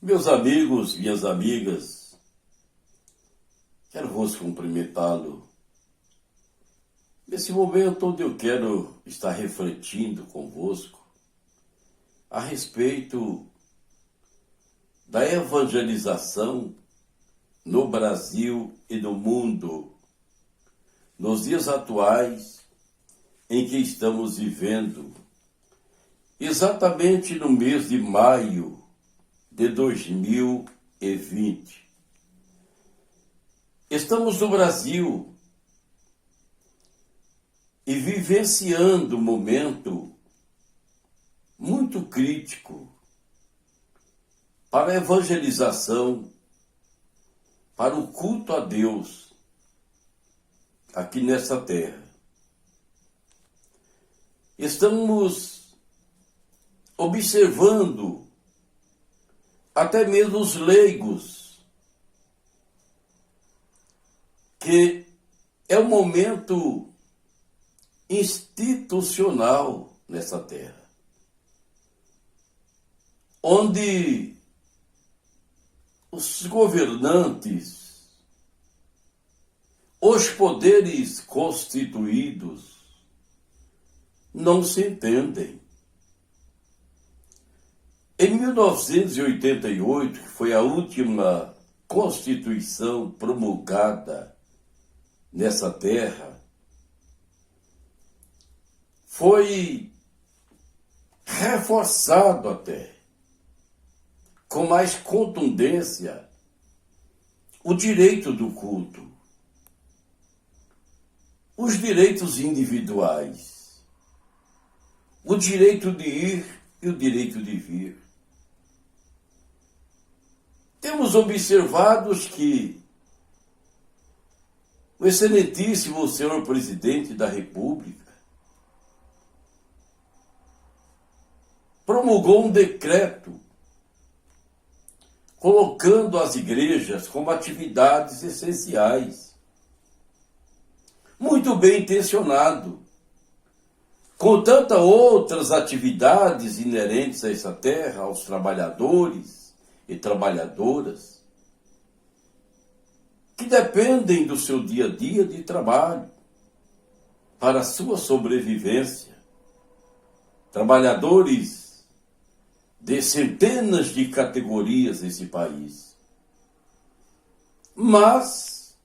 Meus amigos, minhas amigas, quero vos cumprimentá-lo nesse momento onde eu quero estar refletindo convosco a respeito da evangelização no Brasil e no mundo, nos dias atuais em que estamos vivendo, exatamente no mês de maio de 2020. Estamos no Brasil e vivenciando um momento muito crítico para a evangelização, para o culto a Deus aqui nessa terra. Estamos observando até mesmo os leigos, que é um momento institucional nessa terra, onde os governantes, os poderes constituídos, não se entendem. Em 1988, que foi a última Constituição promulgada nessa terra, foi reforçado até, com mais contundência, o direito do culto, os direitos individuais, o direito de ir e o direito de vir. Temos observado que o excelentíssimo senhor presidente da República promulgou um decreto colocando as igrejas como atividades essenciais. Muito bem intencionado, com tantas outras atividades inerentes a essa terra, aos trabalhadores e trabalhadoras, que dependem do seu dia a dia de trabalho para a sua sobrevivência. Trabalhadores de centenas de categorias nesse país. Mas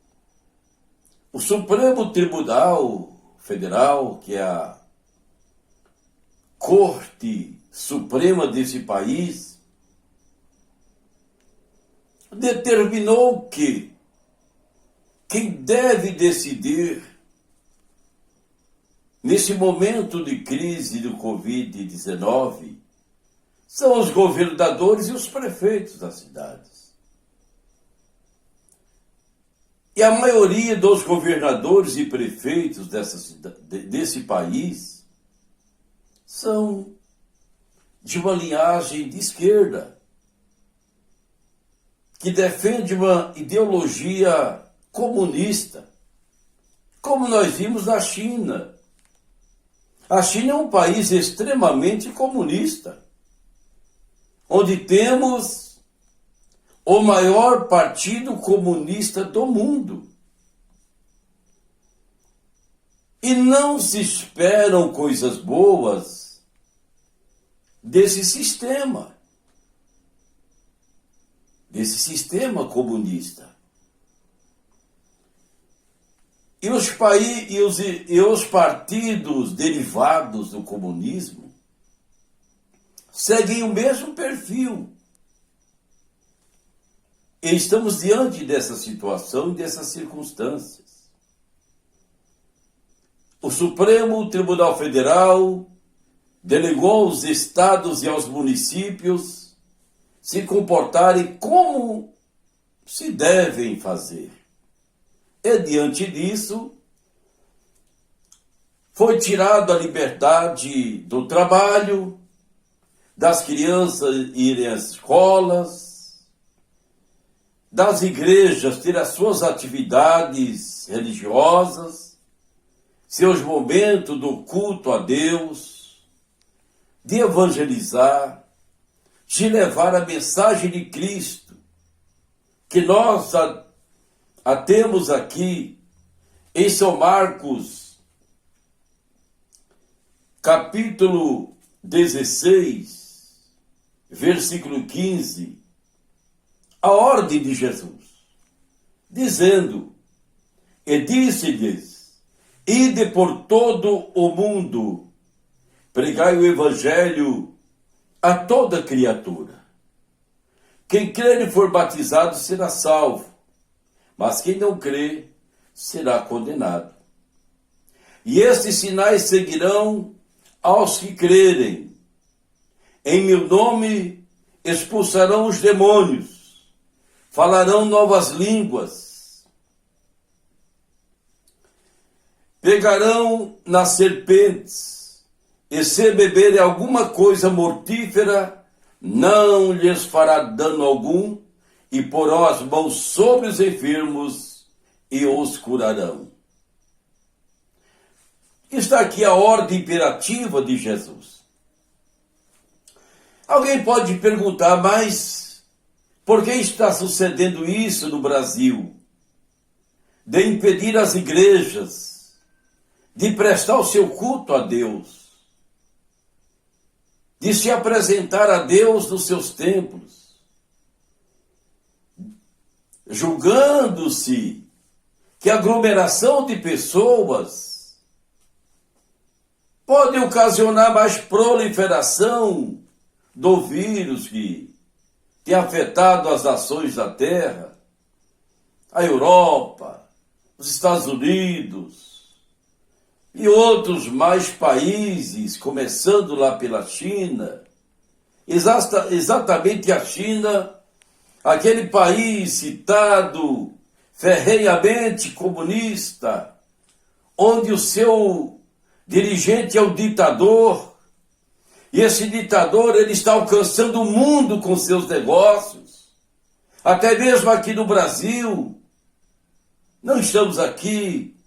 o Supremo Tribunal Federal, que é a Corte Suprema desse país, determinou que quem deve decidir nesse momento de crise do Covid-19 são os governadores e os prefeitos das cidades. E a maioria dos governadores e prefeitos desse país são de uma linhagem de esquerda, que defende uma ideologia comunista, como nós vimos na China. A China é um país extremamente comunista, onde temos o maior partido comunista do mundo. E não se esperam coisas boas desse sistema comunista. E os partidos derivados do comunismo seguem o mesmo perfil. E estamos diante dessa situação e dessas circunstâncias. O Supremo Tribunal Federal delegou aos estados e aos municípios se comportarem como se devem fazer. E diante disso, foi tirado a liberdade do trabalho, das crianças irem às escolas, das igrejas ter as suas atividades religiosas, seus momentos do culto a Deus, de evangelizar, de levar a mensagem de Cristo, que nós a temos aqui em São Marcos, capítulo 16, versículo 15, a ordem de Jesus, dizendo: e disse-lhes, ide por todo o mundo, pregai o evangelho a toda criatura. Quem crer e for batizado será salvo, mas quem não crer será condenado. E estes sinais seguirão aos que crerem. Em meu nome expulsarão os demônios, falarão novas línguas, pegarão nas serpentes, e se beberem alguma coisa mortífera, não lhes fará dano algum, e porão as mãos sobre os enfermos e os curarão. Está aqui a ordem imperativa de Jesus. Alguém pode perguntar, mas por que está sucedendo isso no Brasil? De impedir as igrejas de prestar o seu culto a Deus, de se apresentar a Deus nos seus templos, julgando-se que a aglomeração de pessoas pode ocasionar mais proliferação do vírus que tem afetado as nações da Terra, a Europa, os Estados Unidos e outros mais países, começando lá pela China. Exatamente a China, aquele país citado ferrenhamente comunista, onde o seu dirigente é o ditador, e esse ditador ele está alcançando o mundo com seus negócios, até mesmo aqui no Brasil. Não estamos aqui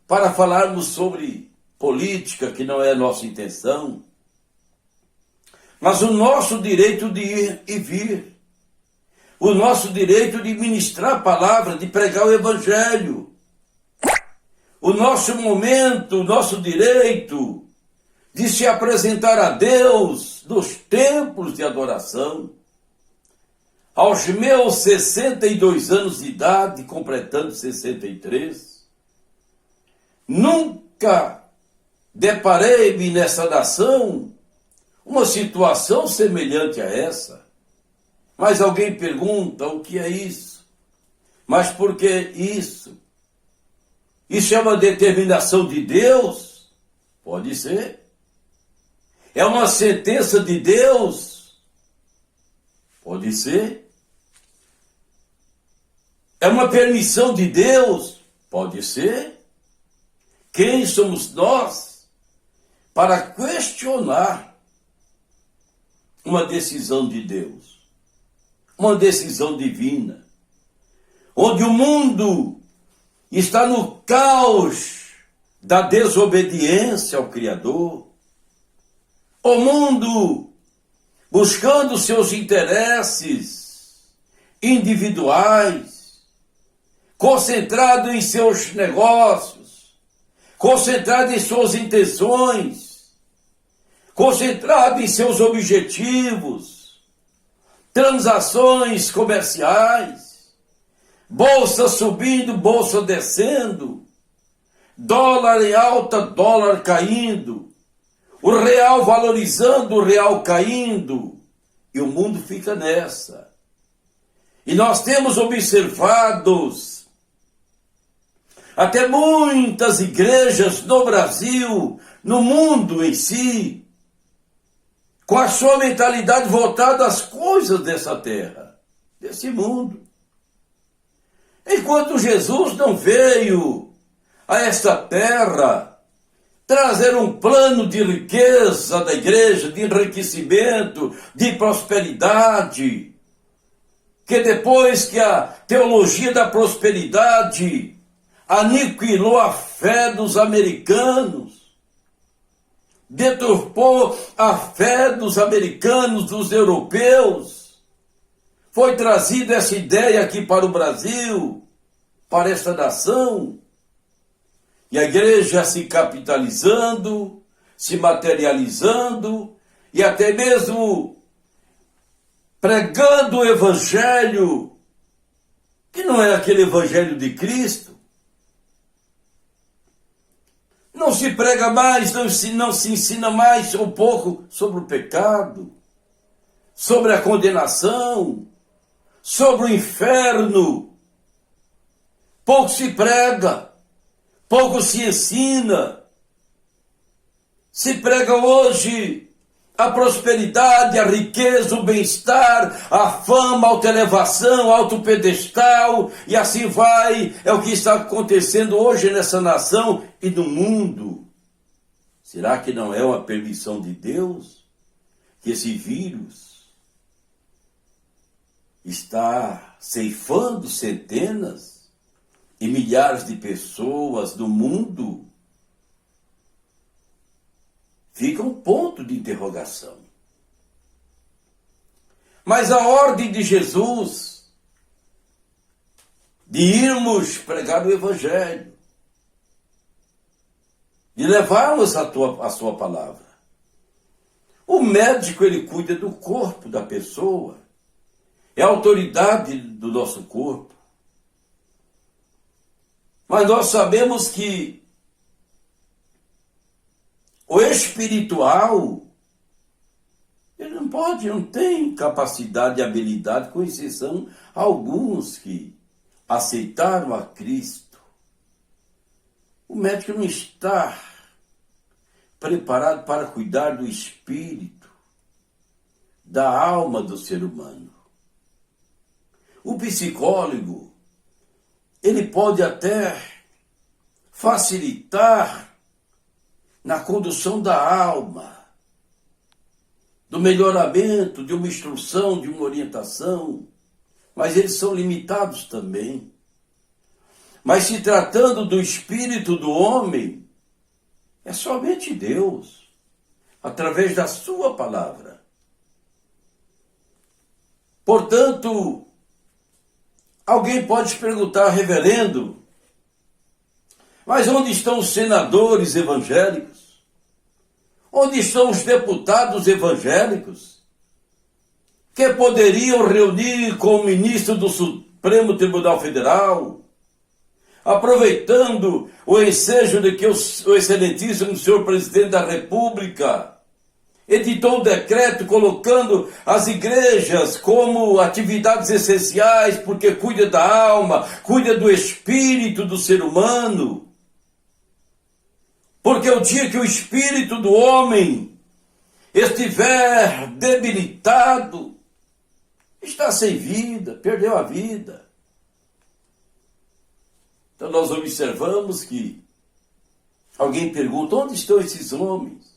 para falarmos sobre política, que não é a nossa intenção, mas o nosso direito de ir e vir, o nosso direito de ministrar a palavra, de pregar o evangelho, o nosso momento, o nosso direito de se apresentar a Deus nos templos de adoração. Aos meus 62 anos de idade, completando 63, nunca deparei-me nessa nação uma situação semelhante a essa. Mas alguém pergunta, o que é isso? Mas por que isso? Isso é uma determinação de Deus? Pode ser. É uma sentença de Deus? Pode ser. É uma permissão de Deus? Pode ser. Quem somos nós para questionar uma decisão de Deus? Uma decisão divina, onde o mundo está no caos da desobediência ao Criador, o mundo buscando seus interesses individuais, concentrado em seus negócios, concentrado em suas intenções, concentrado em seus objetivos, transações comerciais, bolsa subindo, bolsa descendo, dólar em alta, dólar caindo, o real valorizando, o real caindo, e o mundo fica nessa. E nós temos observados até muitas igrejas no Brasil, no mundo em si, com a sua mentalidade voltada às coisas dessa terra, desse mundo. Enquanto Jesus não veio a esta terra trazer um plano de riqueza da igreja, de enriquecimento, de prosperidade, que depois que a teologia da prosperidade aniquilou a fé dos americanos, deturpou a fé dos americanos, dos europeus. Foi trazida essa ideia aqui para o Brasil, para esta nação. E a igreja se capitalizando, se materializando e até mesmo pregando o evangelho, que não é aquele evangelho de Cristo. Não se prega mais, não se ensina mais um pouco sobre o pecado, sobre a condenação, sobre o inferno. Pouco se prega, pouco se ensina. Se prega hoje a prosperidade, a riqueza, o bem-estar, a fama, a autoelevação, a autopedestal, e assim vai. É o que está acontecendo hoje nessa nação e no mundo. Será que não é uma permissão de Deus que esse vírus está ceifando centenas e milhares de pessoas do mundo? Fica um ponto de interrogação. Mas a ordem de Jesus de irmos pregar o Evangelho, de levarmos a sua palavra. O médico, ele cuida do corpo da pessoa, é a autoridade do nosso corpo. Mas nós sabemos que o espiritual, ele não tem capacidade e habilidade, com exceção a alguns que aceitaram a Cristo. O médico não está preparado para cuidar do espírito, da alma do ser humano. O psicólogo, ele pode até facilitar na condução da alma, do melhoramento, de uma instrução, de uma orientação, mas eles são limitados também. Mas se tratando do espírito do homem, é somente Deus, através da sua palavra. Portanto, alguém pode perguntar, reverendo, mas onde estão os senadores evangélicos? Onde estão os deputados evangélicos que poderiam reunir com o ministro do Supremo Tribunal Federal, aproveitando o ensejo de que o excelentíssimo senhor presidente da República editou um decreto colocando as igrejas como atividades essenciais, porque cuida da alma, cuida do espírito do ser humano. Porque o dia que o espírito do homem estiver debilitado, está sem vida, perdeu a vida. Então nós observamos que alguém pergunta, onde estão esses homens?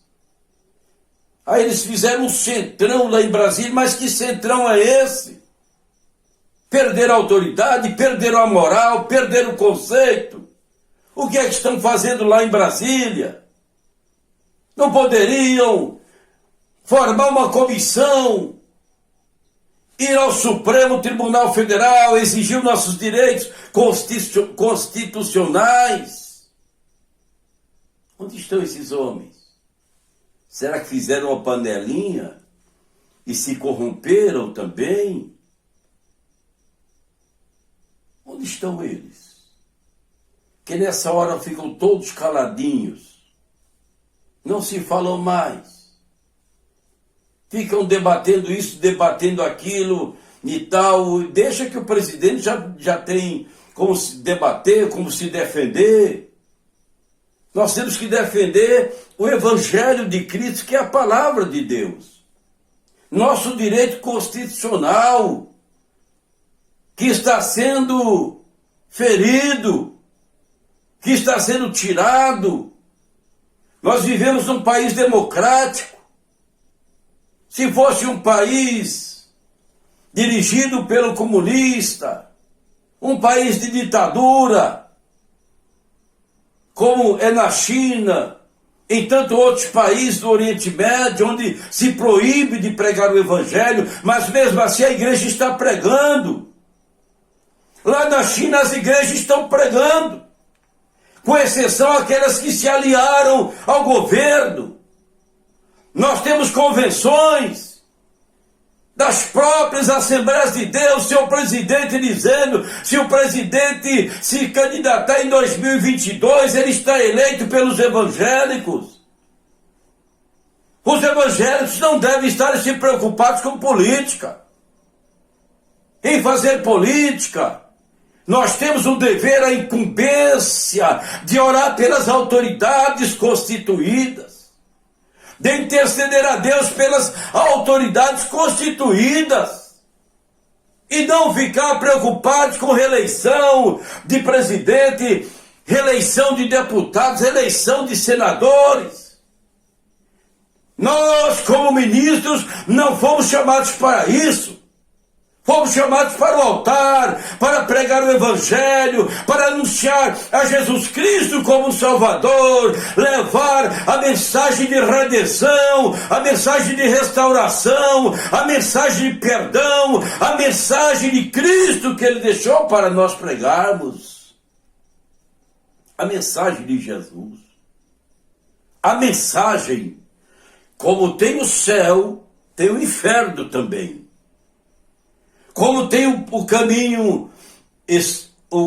Aí eles fizeram um centrão lá em Brasília, mas que centrão é esse? Perderam a autoridade, perderam a moral, perderam o conceito. O que é que estão fazendo lá em Brasília? Não poderiam formar uma comissão, ir ao Supremo Tribunal Federal, exigir nossos direitos constitucionais? Onde estão esses homens? Será que fizeram uma panelinha e se corromperam também? Onde estão eles? Que nessa hora ficam todos caladinhos, não se falam mais, ficam debatendo isso, debatendo aquilo e tal, deixa que o presidente já tem como se debater, como se defender. Nós temos que defender o Evangelho de Cristo, que é a palavra de Deus, nosso direito constitucional, que está sendo ferido, que está sendo tirado. Nós vivemos num país democrático. Se fosse um país dirigido pelo comunista, um país de ditadura, como é na China, em tantos outros países do Oriente Médio, onde se proíbe de pregar o Evangelho, mas mesmo assim a igreja está pregando. Lá na China as igrejas estão pregando, com exceção aquelas que se aliaram ao governo. Nós temos convenções das próprias Assembleias de Deus, seu presidente dizendo, se o presidente se candidatar em 2022, ele está eleito pelos evangélicos. Os evangélicos não devem estar se preocupados com política, em fazer política. Nós temos o dever, a incumbência de orar pelas autoridades constituídas, de interceder a Deus pelas autoridades constituídas, e não ficar preocupados com reeleição de presidente, reeleição de deputados, reeleição de senadores. Nós, como ministros, não fomos chamados para isso. Fomos chamados para o altar, para pregar o Evangelho, para anunciar a Jesus Cristo como Salvador, levar a mensagem de redenção, a mensagem de restauração, a mensagem de perdão, a mensagem de Cristo que Ele deixou para nós pregarmos. A mensagem de Jesus. A mensagem, como tem o céu, tem o inferno também. Como tem o caminho,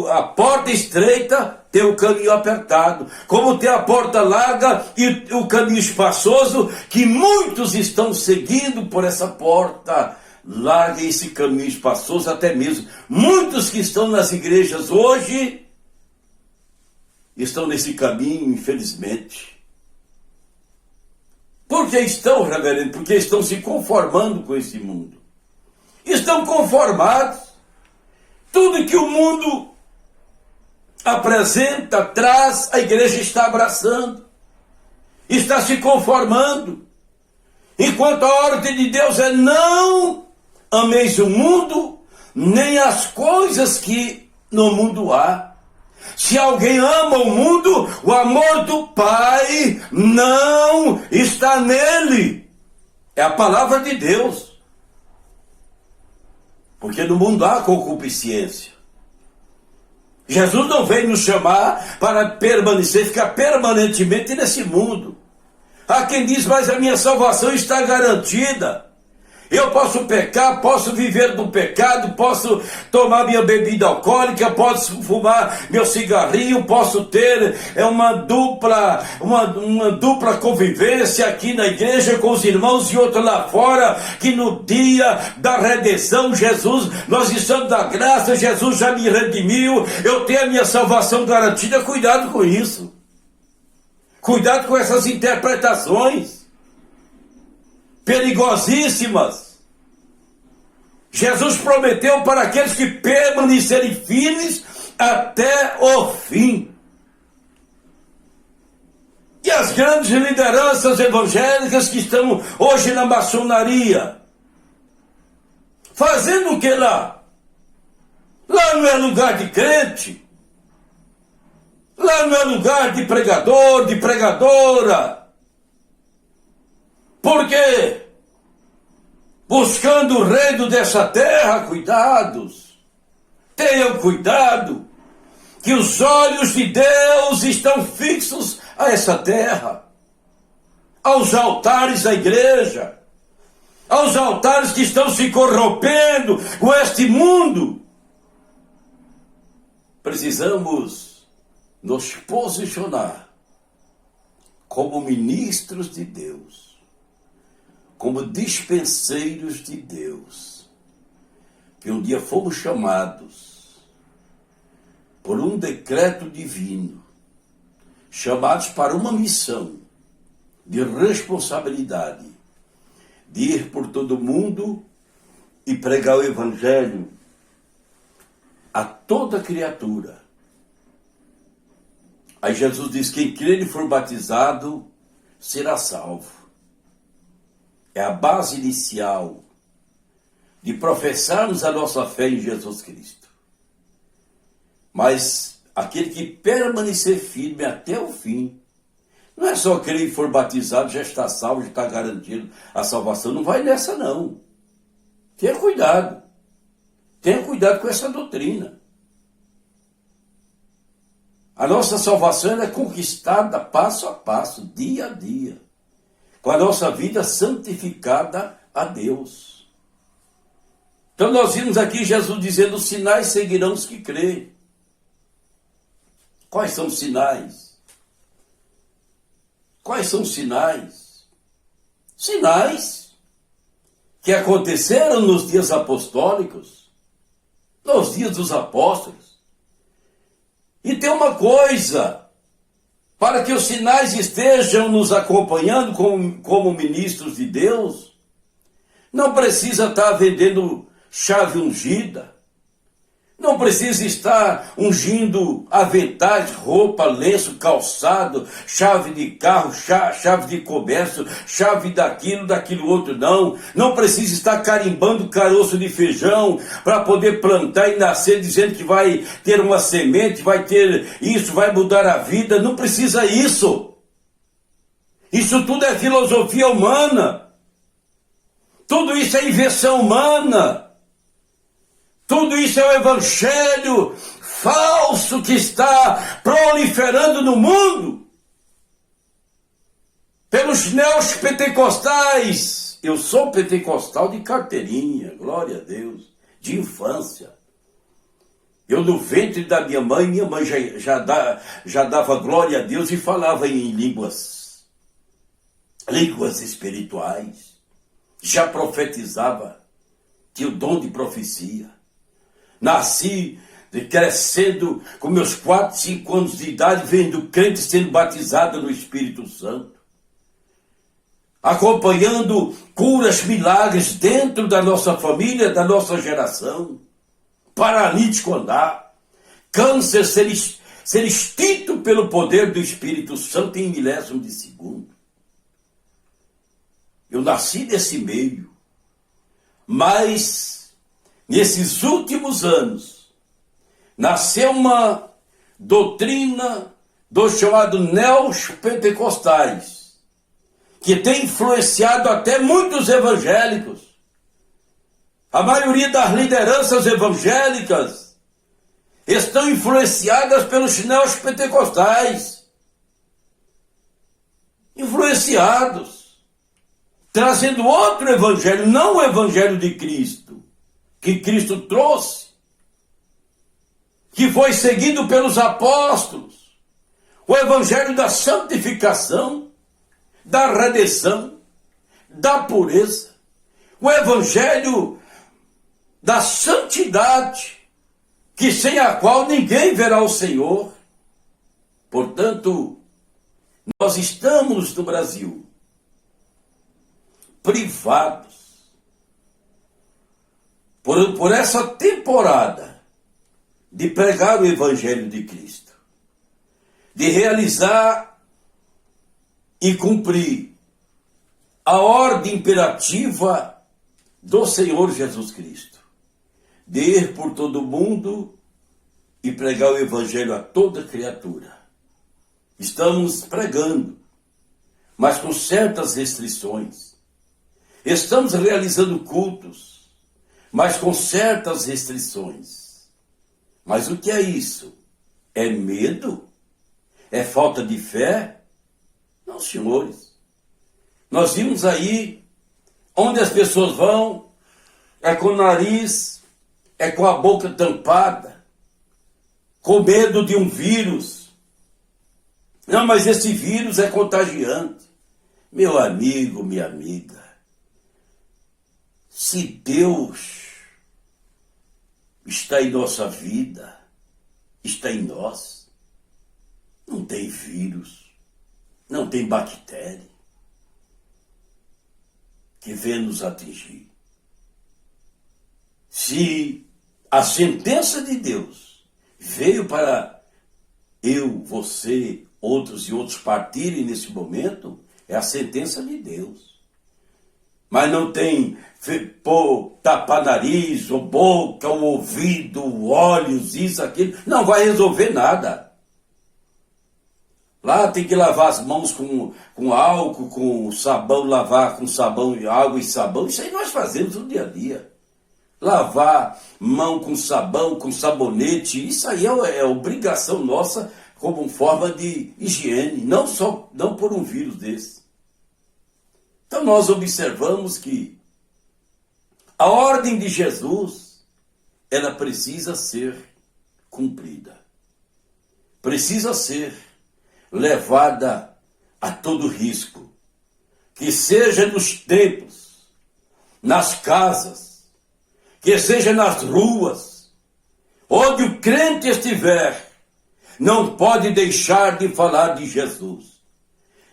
a porta estreita, tem o caminho apertado. Como tem a porta larga e o caminho espaçoso, que muitos estão seguindo por essa porta larga e esse caminho espaçoso, até mesmo muitos que estão nas igrejas hoje, estão nesse caminho, infelizmente. Por que estão, reverendo? Porque estão se conformando com esse mundo. Estão conformados. Tudo que o mundo apresenta, traz, a igreja está abraçando, está se conformando. Enquanto a ordem de Deus é: não ameis o mundo, nem as coisas que no mundo há. Se alguém ama o mundo, o amor do Pai não está nele. É a palavra de Deus. Porque no mundo há concupiscência. Jesus não veio nos chamar para permanecer, ficar permanentemente nesse mundo. Há quem diz: mas a minha salvação está garantida. Eu posso pecar, posso viver do pecado, posso tomar minha bebida alcoólica, posso fumar meu cigarrinho, posso ter uma dupla convivência aqui na igreja com os irmãos e outro lá fora, que no dia da redenção, Jesus, nós estamos da graça, Jesus já me redimiu, eu tenho a minha salvação garantida. Cuidado com isso. Cuidado com essas interpretações perigosíssimas. Jesus prometeu para aqueles que permanecerem firmes até o fim. E as grandes lideranças evangélicas que estão hoje na maçonaria, fazendo o que lá? Lá não é lugar de crente. Lá não é lugar de pregador, de pregadora. Por quê? Buscando o reino dessa terra. Cuidados. Tenham cuidado, que os olhos de Deus estão fixos a essa terra, aos altares da igreja, aos altares que estão se corrompendo com este mundo. Precisamos nos posicionar como ministros de Deus, como dispenseiros de Deus, que um dia fomos chamados por um decreto divino, chamados para uma missão de responsabilidade, de ir por todo o mundo e pregar o Evangelho a toda criatura. Aí Jesus diz: quem crer e for batizado será salvo. É a base inicial de professarmos a nossa fé em Jesus Cristo. Mas aquele que permanecer firme até o fim Não é só crer e for batizado, já está salvo, já está garantido a salvação. Não vai nessa, não. Tenha cuidado. Tenha cuidado com essa doutrina. A nossa salvação é conquistada passo a passo, dia a dia, com a nossa vida santificada a Deus. Então nós vimos aqui Jesus dizendo: os sinais seguirão os que creem. Quais são os sinais? Quais são os sinais? Sinais que aconteceram nos dias apostólicos, nos dias dos apóstolos. E tem uma coisa: para que os sinais estejam nos acompanhando como ministros de Deus, não precisa estar vendendo chave ungida, não precisa estar ungindo aventais, roupa, lenço, calçado, chave de carro, chave de comércio, chave daquilo outro, não. Não precisa estar carimbando caroço de feijão para poder plantar e nascer, dizendo que vai ter uma semente, vai ter isso, vai mudar a vida. Não precisa isso. Isso tudo é filosofia humana. Tudo isso é invenção humana. Tudo isso é o evangelho falso que está proliferando no mundo pelos neopentecostais. Eu sou pentecostal de carteirinha, glória a Deus, de infância. Eu no ventre da minha mãe já dava glória a Deus e falava em línguas espirituais. Já profetizava, tinha o dom de profecia. Nasci crescendo com meus 4, 5 anos de idade, vendo crente sendo batizado no Espírito Santo, acompanhando curas, milagres dentro da nossa família, da nossa geração, paralítico andar, câncer ser extinto pelo poder do Espírito Santo em milésimo de segundo. Eu nasci nesse meio, mas nesses últimos anos, nasceu uma doutrina dos chamados neopentecostais, que tem influenciado até muitos evangélicos. A maioria das lideranças evangélicas estão influenciadas pelos neopentecostais. Influenciados, trazendo outro evangelho, não o evangelho de Cristo, que Cristo trouxe, que foi seguido pelos apóstolos, o evangelho da santificação, da redenção, da pureza, o evangelho da santidade, que sem a qual ninguém verá o Senhor. Portanto, nós estamos no Brasil privados por essa temporada de pregar o Evangelho de Cristo, de realizar e cumprir a ordem imperativa do Senhor Jesus Cristo, de ir por todo o mundo e pregar o Evangelho a toda criatura. Estamos pregando, mas com certas restrições. Estamos realizando cultos, mas com certas restrições. Mas o que é isso? É medo? É falta de fé? Não, senhores. Nós vimos aí, onde as pessoas vão, é com o nariz, é com a boca tampada, com medo de um vírus. Não, mas esse vírus é contagiante. Meu amigo, minha amiga, se Deus está em nossa vida, está em nós, não tem vírus, não tem bactéria que venha nos atingir. Se a sentença de Deus veio para eu, você, outros e outros partirem nesse momento, é a sentença de Deus. Mas não tem tapar nariz, ou boca, ou ouvido, olhos, isso, aquilo. Não vai resolver nada. Lá tem que lavar as mãos com álcool, com sabão, lavar com sabão, água e sabão. Isso aí nós fazemos no dia a dia. Lavar mão com sabão, com sabonete, isso aí é obrigação nossa como forma de higiene, não por um vírus desse. Então nós observamos que a ordem de Jesus, ela precisa ser cumprida. Precisa ser levada a todo risco. Que seja nos templos, nas casas, que seja nas ruas, onde o crente estiver, não pode deixar de falar de Jesus.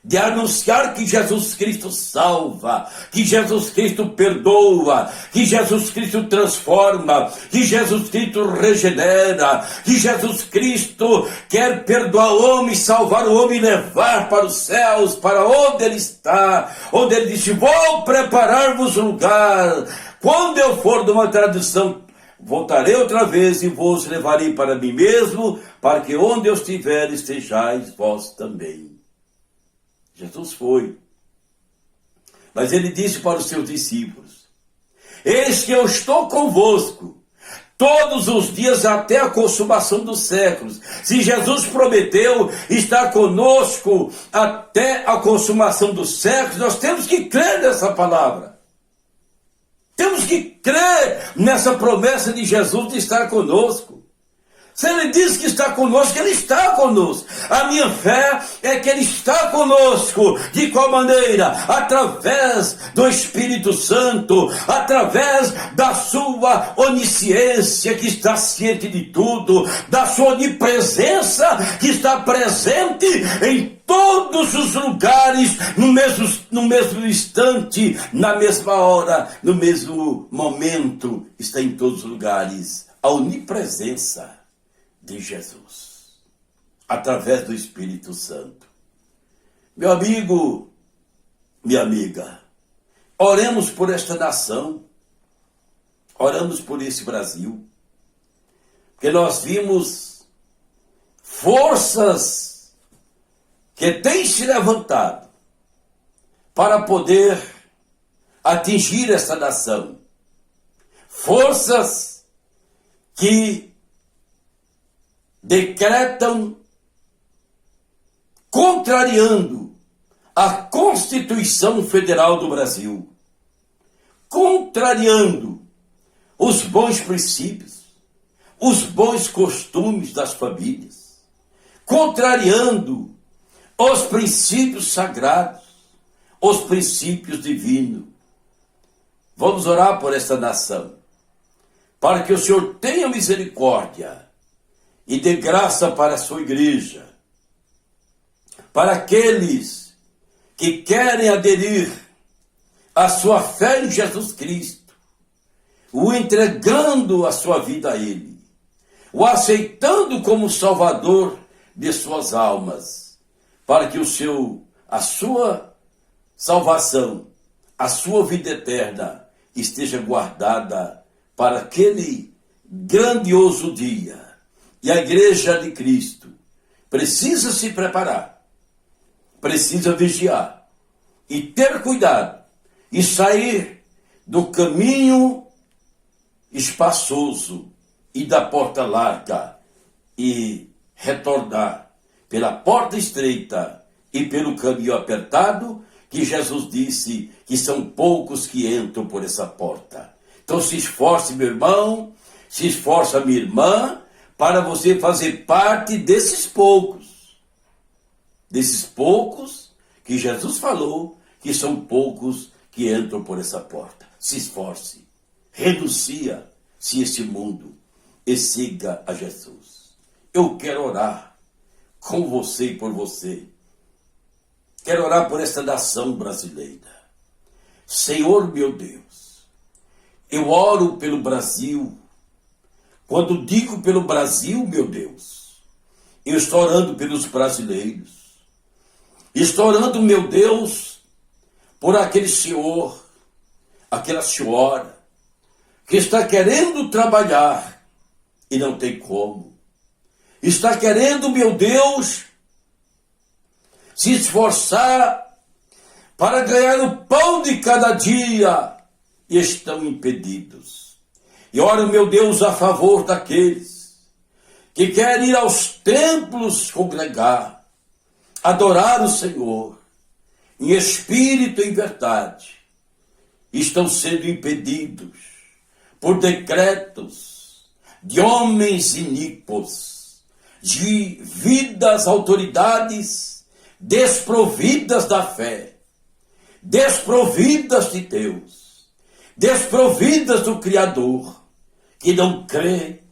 De anunciar que Jesus Cristo salva, que Jesus Cristo perdoa, que Jesus Cristo transforma, que Jesus Cristo regenera, que Jesus Cristo quer perdoar o homem, salvar o homem e levar para os céus, para onde ele está, onde ele disse, vou preparar-vos lugar. Quando eu for de uma tradição, voltarei outra vez e vos levarei para mim mesmo, para que onde eu estiver estejais vós também. Jesus foi. Mas ele disse para os seus discípulos, eis que eu estou convosco todos os dias até a consumação dos séculos. Se Jesus prometeu estar conosco até a consumação dos séculos, nós temos que crer nessa palavra. Temos que crer nessa promessa de Jesus de estar conosco. Se ele diz que está conosco, ele está conosco. A minha fé é que ele está conosco. De qual maneira? Através do Espírito Santo, através da sua onisciência, que está ciente de tudo, da sua onipresença, que está presente em todos os lugares, no mesmo instante, na mesma hora, no mesmo momento, está em todos os lugares. A onipresença de Jesus, através do Espírito Santo. Meu amigo, minha amiga, oremos por esta nação, oramos por esse Brasil, porque nós vimos forças que têm se levantado para poder atingir esta nação, forças que decretam contrariando a Constituição Federal do Brasil, contrariando os bons princípios, os bons costumes das famílias, contrariando os princípios sagrados, os princípios divinos. Vamos orar por esta nação, para que o Senhor tenha misericórdia e dê graça para a sua igreja, para aqueles que querem aderir à sua fé em Jesus Cristo, o entregando a sua vida a Ele, o aceitando como Salvador de suas almas, para que a sua salvação, a sua vida eterna esteja guardada para aquele grandioso dia. E a igreja de Cristo precisa se preparar, precisa vigiar e ter cuidado e sair do caminho espaçoso e da porta larga e retornar pela porta estreita e pelo caminho apertado, que Jesus disse que são poucos que entram por essa porta. Então se esforce, meu irmão, se esforça, minha irmã, para você fazer parte desses poucos que Jesus falou que são poucos que entram por essa porta. Se esforce, renuncia-se esse mundo e siga a Jesus. Eu quero orar com você e por você. Quero orar por esta nação brasileira. Senhor meu Deus, eu oro pelo Brasil. Quando digo pelo Brasil, meu Deus, eu estou orando pelos brasileiros. Estou orando, meu Deus, por aquele senhor, aquela senhora, que está querendo trabalhar e não tem como. Está querendo, meu Deus, se esforçar para ganhar o pão de cada dia e estão impedidos. E oro, meu Deus, a favor daqueles que querem ir aos templos congregar, adorar o Senhor, em espírito e em verdade, estão sendo impedidos por decretos de homens iníquos, de vidas, autoridades desprovidas da fé, desprovidas de Deus, desprovidas do Criador, que não crê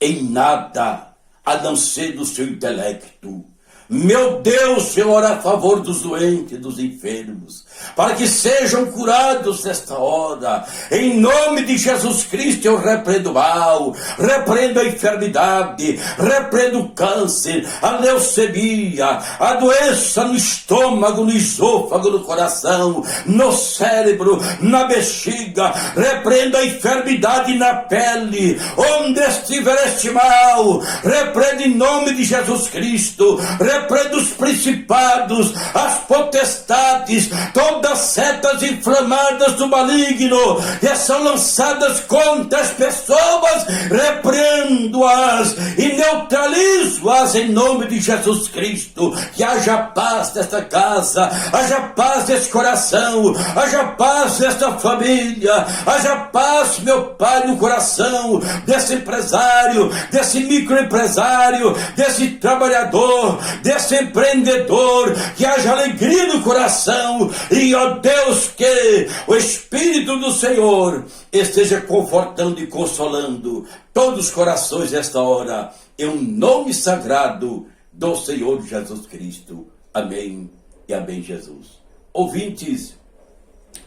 em nada a não ser do seu intelecto. Meu Deus, eu oro a favor dos doentes, dos enfermos, para que sejam curados nesta hora. Em nome de Jesus Cristo eu repreendo o mal, repreendo a enfermidade, repreendo o câncer, a leucemia, a doença no estômago, no esôfago, no coração, no cérebro, na bexiga. Repreendo a enfermidade na pele, onde estiver este mal. Repreendo em nome de Jesus Cristo. Repreendo os principados, as potestades, todas as setas inflamadas do maligno que são lançadas contra as pessoas. Repreendo-as e neutralizo-as em nome de Jesus Cristo. Que haja paz nesta casa, haja paz neste coração, haja paz nesta família, haja paz, meu Pai, no coração desse empresário, desse microempresário, desse trabalhador, desse empreendedor. Que haja alegria no coração e, ó Deus, que o Espírito do Senhor esteja confortando e consolando todos os corações nesta hora, em um nome sagrado do Senhor Jesus Cristo. Amém e amém, Jesus. Ouvintes,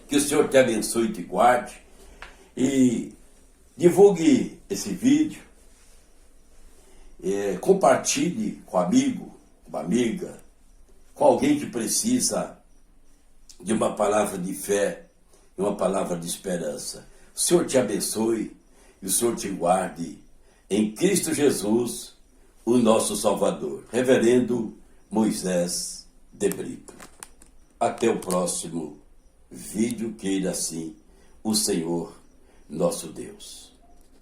que o Senhor te abençoe e te guarde, e divulgue esse vídeo, compartilhe com amigo, uma amiga, com alguém que precisa de uma palavra de fé, de uma palavra de esperança. O Senhor te abençoe e o Senhor te guarde, em Cristo Jesus, o nosso Salvador. Reverendo Moisés de Brito. Até o próximo vídeo, queira assim o Senhor nosso Deus.